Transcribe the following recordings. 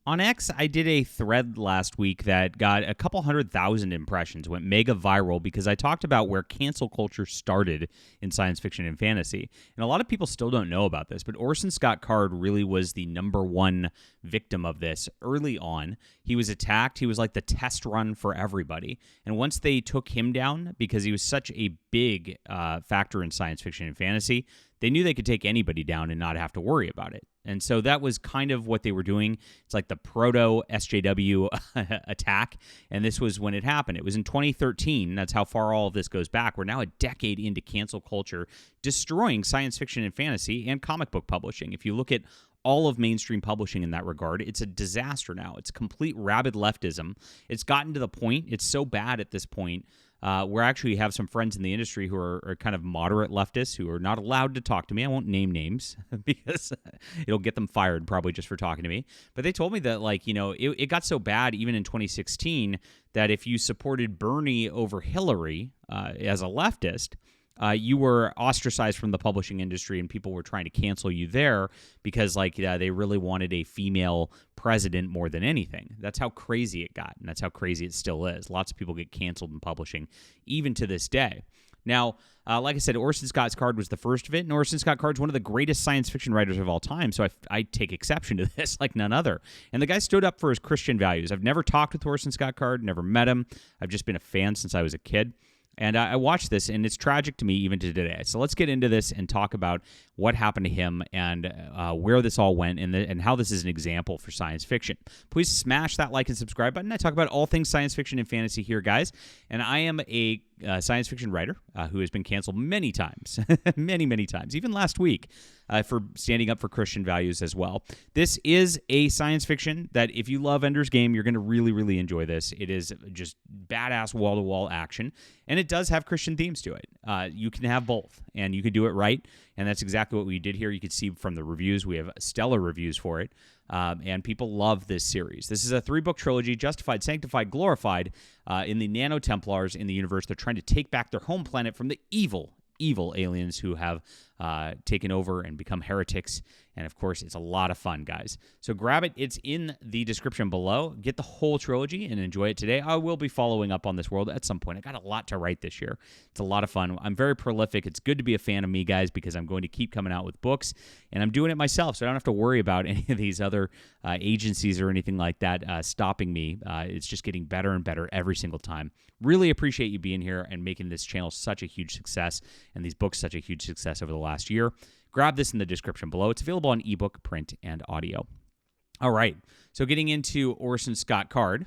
On X, I did a thread last week that got a couple 100,000 impressions, went mega viral because I talked about where cancel culture started in science fiction and fantasy. And a lot of people still don't know about this, but Orson Scott Card really was the number one victim of this early on. He was attacked. He was like the test run for everybody. And once they took him down, because he was such a big factor in science fiction and fantasy, they knew they could take anybody down and not have to worry about it. And so that was kind of what they were doing. It's like the proto SJW attack. And this was when it happened. It was in 2013. That's how far all of this goes back. We're now a decade into cancel culture, destroying science fiction and fantasy and comic book publishing. If you look at all of mainstream publishing in that regard, it's a disaster now. It's complete rabid leftism. It's gotten to the point, it's so bad at this point, where I actually have some friends in the industry who are kind of moderate leftists who are not allowed to talk to me. I won't name names because it'll get them fired probably just for talking to me. But they told me that, like, you know, it got so bad even in 2016 that if you supported Bernie over Hillary as a leftist, you were ostracized from the publishing industry, and people were trying to cancel you there because, like, they really wanted a female president more than anything. That's how crazy it got, and that's how crazy it still is. Lots of people get canceled in publishing, even to this day. Now, like I said, Orson Scott Card was the first of it, and Orson Scott Card's one of the greatest science fiction writers of all time, so I take exception to this like none other. And the guy stood up for his Christian values. I've never talked with Orson Scott Card, never met him. I've just been a fan since I was a kid. And I watched this, and it's tragic to me even to today. So let's get into this and talk about what happened to him and where this all went and how this is an example for science fiction. Please smash that like and subscribe button. I talk about all things science fiction and fantasy here, guys. And I am a science fiction writer who has been canceled many times, many times, even last week, for standing up for Christian values as well. This is a science fiction that if you love Ender's Game, you're going to really, really enjoy this. It is just badass wall-to-wall action, and it does have Christian themes to it. You can have both, and you can do it right, and that's exactly what we did here. You can see from the reviews, we have stellar reviews for it. And people love this series. This is a 3-book trilogy, justified, sanctified, glorified in the Nano Templars in the universe. They're trying to take back their home planet from the evil aliens who have taken over and become heretics. And, of course, it's a lot of fun, guys. So grab it. It's in the description below. Get the whole trilogy and enjoy it today. I will be following up on this world at some point. I got a lot to write this year. It's a lot of fun. I'm very prolific. It's good to be a fan of me, guys, because I'm going to keep coming out with books, and I'm doing it myself, so I don't have to worry about any of these other agencies or anything like that stopping me. It's just getting better and better every single time. Really appreciate you being here and making this channel such a huge success and these books such a huge success over the last year. Grab this in the description below. It's available on ebook, print, and audio. All right, so getting into Orson Scott Card.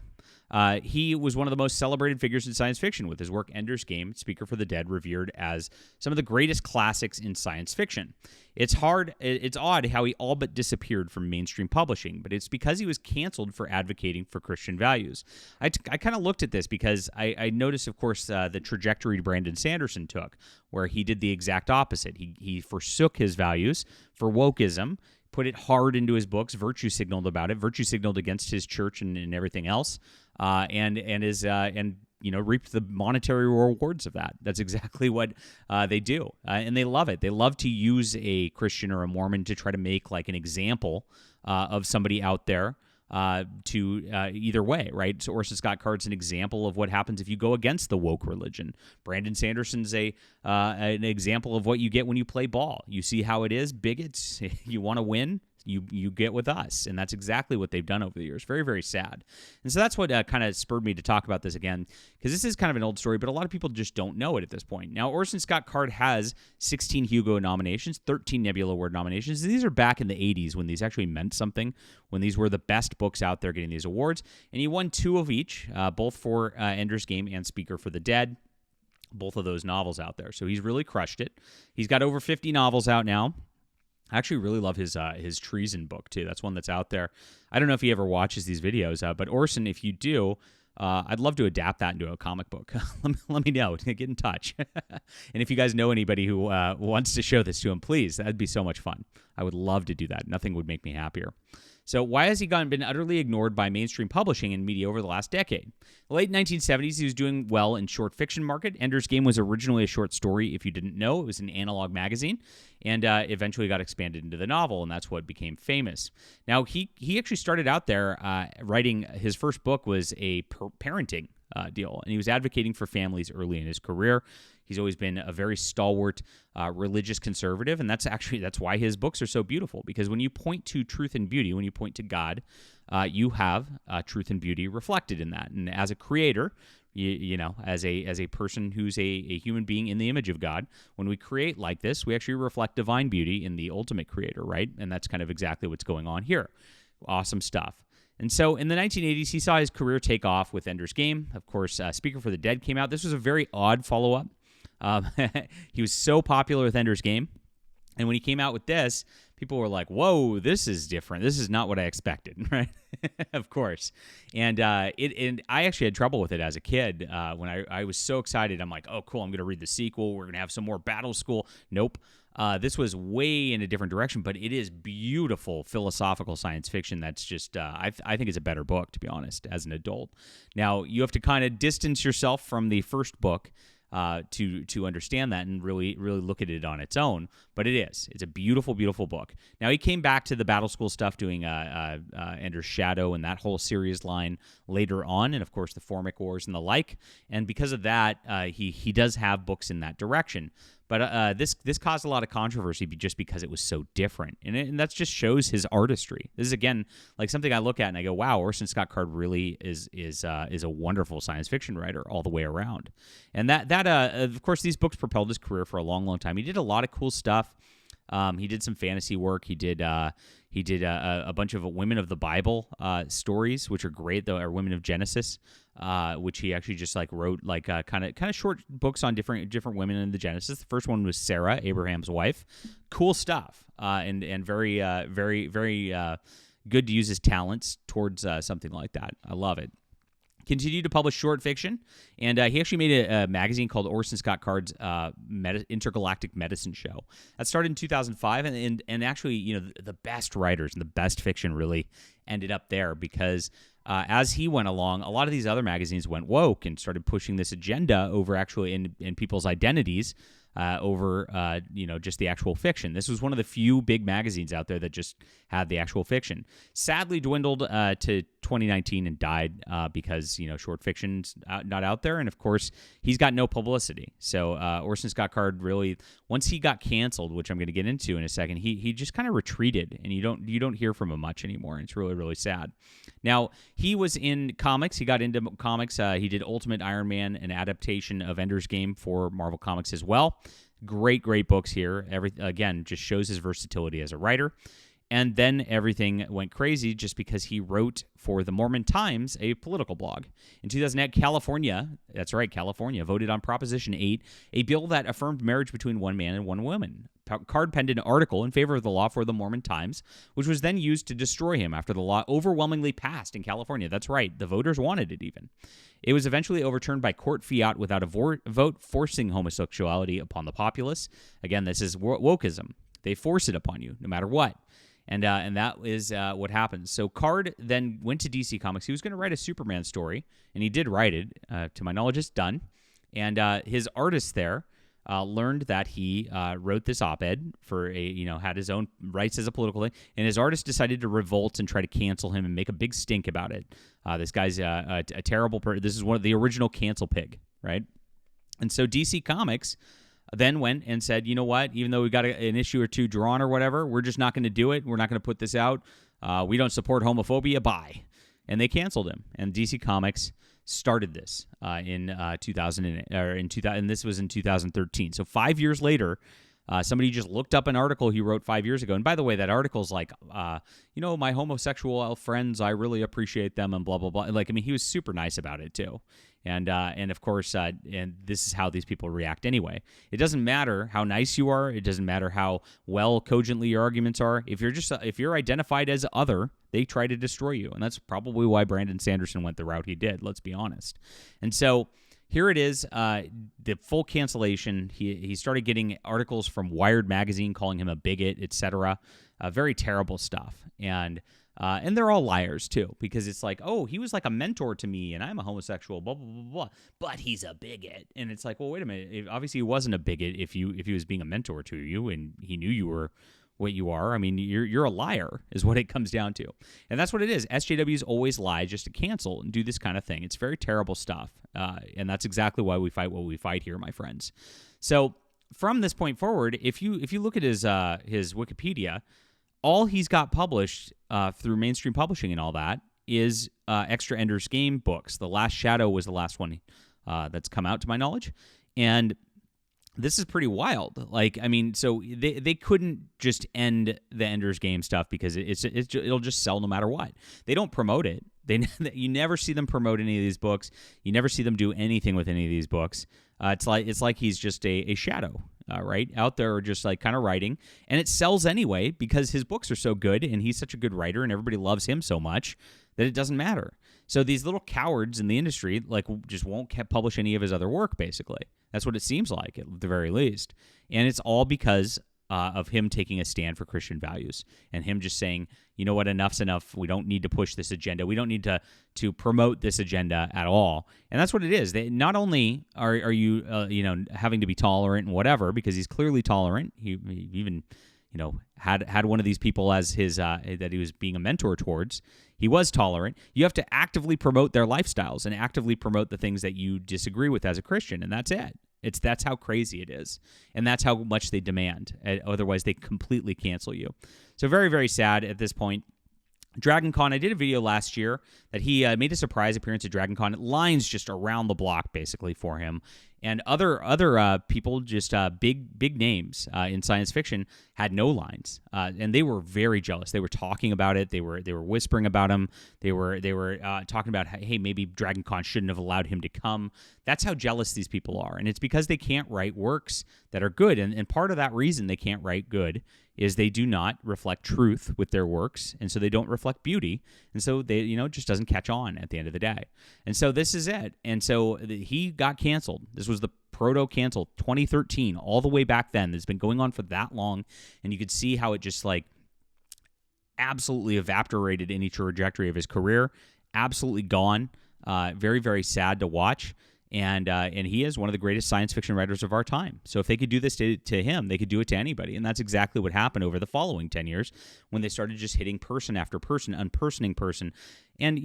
He was one of the most celebrated figures in science fiction with his work Ender's Game, Speaker for the Dead, revered as some of the greatest classics in science fiction. It's odd how he all but disappeared from mainstream publishing, but it's because he was canceled for advocating for Christian values. I kind of looked at this because I noticed, of course, the trajectory Brandon Sanderson took, where he did the exact opposite. He forsook his values for wokeism, put it hard into his books, virtue signaled about it, virtue signaled against his church and everything else, and reaped the monetary rewards of that. That's exactly what they do, and they love it. They love to use a Christian or a Mormon to try to make like an example of somebody out there. Either way, right? So Orson Scott Card's an example of what happens if you go against the woke religion. Brandon Sanderson's an example of what you get when you play ball. You see how it is, bigots. You want to win, you get with us, and that's exactly what they've done over the years. Very, very sad. And so that's what kind of spurred me to talk about this again, because this is kind of an old story, but a lot of people just don't know it at this point. Now, Orson Scott Card has 16 Hugo nominations, 13 Nebula Award nominations. These are back in the 80s when these actually meant something, when these were the best books out there getting these awards, and he won 2 of each, both for Ender's Game and Speaker for the Dead. Both of those novels out there. So he's really crushed it. He's got over 50 novels out now. I actually really love his treason book, too. That's one that's out there. I don't know if he ever watches these videos, but Orson, if you do, I'd love to adapt that into a comic book. let me know. Get in touch. And if you guys know anybody who wants to show this to him, please, that'd be so much fun. I would love to do that. Nothing would make me happier. So why has he been utterly ignored by mainstream publishing and media over the last decade? In the late 1970s, he was doing well in short fiction market. Ender's Game was originally a short story, if you didn't know. It was an analog magazine, and eventually got expanded into the novel, and that's what became famous. Now, he actually started out there writing, his first book was a parenting deal, and he was advocating for families early in his career. He's always been a very stalwart religious conservative, and that's why his books are so beautiful, because when you point to truth and beauty, when you point to God, you have truth and beauty reflected in that. And as a creator, as a person who's a human being in the image of God, when we create like this, we actually reflect divine beauty in the ultimate creator, right? And that's kind of exactly what's going on here. Awesome stuff. And so in the 1980s, he saw his career take off with Ender's Game. Of course, Speaker for the Dead came out. This was a very odd follow-up. He was so popular with Ender's Game, and when he came out with this, people were like, whoa, this is different. This is not what I expected, right? Of course. And I actually had trouble with it as a kid. When I was so excited, I'm like, oh, cool, I'm going to read the sequel. We're going to have some more Battle School. Nope. This was way in a different direction, but it is beautiful philosophical science fiction that's just, I think it's a better book, to be honest, as an adult. Now, you have to kind of distance yourself from the first book to understand that and really look at it on its own. But it's a beautiful, beautiful book. Now, he came back to the Battle School stuff, doing Ender's Shadow and that whole series line later on, and of course the Formic Wars and the like. And because of that, he does have books in that direction. But this caused a lot of controversy just because it was so different, and that just shows his artistry. This is, again, like something I look at and I go, wow, Orson Scott Card really is a wonderful science fiction writer all the way around. And that of course, these books propelled his career for a long, long time. He did a lot of cool stuff. He did some fantasy work. He did a bunch of Women of the Bible stories, which are great, though, or Women of Genesis, which he actually just wrote kind of short books on different women in the Genesis. The first one was Sarah, Abraham's wife. Cool stuff, and very very very good to use his talents towards something like that. I love it. Continued to publish short fiction, and he actually made a magazine called Orson Scott Card's Intergalactic Medicine Show. That started in 2005, and actually, the best writers and the best fiction really ended up there, because as he went along, a lot of these other magazines went woke and started pushing this agenda over actually in people's identities over just the actual fiction. This was one of the few big magazines out there that just had the actual fiction. Sadly dwindled to 2019 and died because short fiction's not out there, and of course he's got no publicity. So Orson Scott Card really, once he got canceled, which I'm going to get into in a second, he just kind of retreated, and you don't hear from him much anymore, and it's really, really sad. Now, he was in comics. He got into comics. He did Ultimate Iron Man, an adaptation of Ender's Game for Marvel Comics as well. Great books here. Again, just shows his versatility as a writer. And then everything went crazy just because he wrote for the Mormon Times, a political blog. In 2008, California, that's right, California, voted on Proposition 8, a bill that affirmed marriage between one man and one woman. Card penned an article in favor of the law for the Mormon Times, which was then used to destroy him after the law overwhelmingly passed in California. That's right, the voters wanted it even. It was eventually overturned by court fiat without a vote, forcing homosexuality upon the populace. Again, this is wokeism. They force it upon you, no matter what. And that is what happens. So Card then went to DC Comics. He was going to write a Superman story, and he did write it. To my knowledge, it's done. And his artist there learned that he wrote this op-ed for had his own rights as a political thing, and his artist decided to revolt and try to cancel him and make a big stink about it. This guy's a terrible person. This is one of the original cancel pig, right? And so DC Comics then went and said, you know what, even though we got an issue or two drawn or whatever, we're just not going to do it. We're not going to put this out. We don't support homophobia. Bye. And they canceled him. And DC Comics started this in 2000, and this was in 2013. So 5 years later, somebody just looked up an article he wrote 5 years ago. And by the way, that article's like, my homosexual friends, I really appreciate them and blah, blah, blah. He was super nice about it too. And of course, and this is how these people react anyway. It doesn't matter how nice you are. It doesn't matter how well cogently your arguments are. If you're identified as other, they try to destroy you. And that's probably why Brandon Sanderson went the route he did, let's be honest. And so here it is, the full cancellation. He started getting articles from Wired magazine calling him a bigot, etc. Very terrible stuff. And And they're all liars, too, because it's like, oh, he was like a mentor to me, and I'm a homosexual, blah, blah, blah, blah, but he's a bigot. And it's like, well, wait a minute. Obviously, he wasn't a bigot if he was being a mentor to you and he knew you were what you are. I mean, you're a liar is what it comes down to. And that's what it is. SJWs always lie just to cancel and do this kind of thing. It's very terrible stuff. And that's exactly why we fight what we fight here, my friends. So from this point forward, if you look at his Wikipedia, all he's got published through mainstream publishing and all that is extra Ender's Game books. The Last Shadow was the last one that's come out to my knowledge. And this is pretty wild. Like, I mean, so they couldn't just end the Ender's Game stuff because it'll just sell no matter what. They don't promote it. You never see them promote any of these books. You never see them do anything with any of these books. It's like he's just a shadow, right, out there just like kind of writing, and it sells anyway because his books are so good and he's such a good writer and everybody loves him so much that it doesn't matter. So these little cowards in the industry like just won't publish any of his other work. Basically, that's what it seems like at the very least, and it's all because of him taking a stand for Christian values and him just saying, you know what, enough's enough. We don't need to push this agenda. We don't need to promote this agenda at all. And that's what it is. They not only are you having to be tolerant and whatever, because he's clearly tolerant. He even had one of these people as his that he was being a mentor towards. He was tolerant. You have to actively promote their lifestyles and actively promote the things that you disagree with as a Christian, and that's it. That's how crazy it is, and that's how much they demand. Otherwise, they completely cancel you. So very, very sad at this point. DragonCon, I did a video last year that he made a surprise appearance at DragonCon. Lines just around the block, basically, for him. And other people, just big names in science fiction, had no lines, and they were very jealous. They were talking about it. They were whispering about him. They were talking about, hey, maybe DragonCon shouldn't have allowed him to come. That's how jealous these people are, and it's because they can't write works that are good. And part of that reason they can't write good is they do not reflect truth with their works, and so they don't reflect beauty, and so they it just doesn't catch on at the end of the day. And so this is it. And so he got canceled. This was the proto-cancel 2013, all the way back then. It's been going on for that long, and you could see how it just like absolutely evaporated any trajectory of his career. Absolutely gone. Very, very sad to watch. And he is one of the greatest science fiction writers of our time. So if they could do this to him, they could do it to anybody. And that's exactly what happened over the following 10 years when they started just hitting person after person, unpersoning person. And,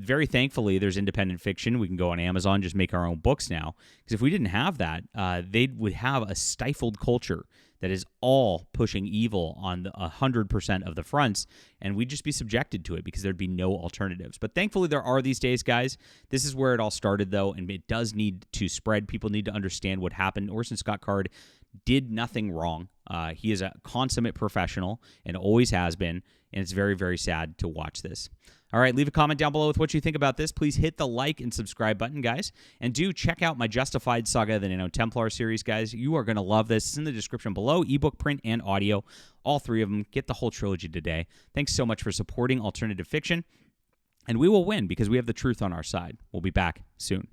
very thankfully, there's independent fiction. We can go on Amazon, just make our own books now. Because if we didn't have that, they would have a stifled culture that is all pushing evil on 100% of the fronts, and we'd just be subjected to it because there'd be no alternatives. But thankfully, there are these days, guys. This is where it all started, though, and it does need to spread. People need to understand what happened. Orson Scott Card did nothing wrong. He is a consummate professional and always has been, and it's very, very sad to watch this. All right, leave a comment down below with what you think about this. Please hit the like and subscribe button, guys. And do check out my Justified Saga, the Nano Templar series, guys. You are going to love this. It's in the description below, ebook, print, and audio. All three of them. Get the whole trilogy today. Thanks so much for supporting alternative fiction. And we will win because we have the truth on our side. We'll be back soon.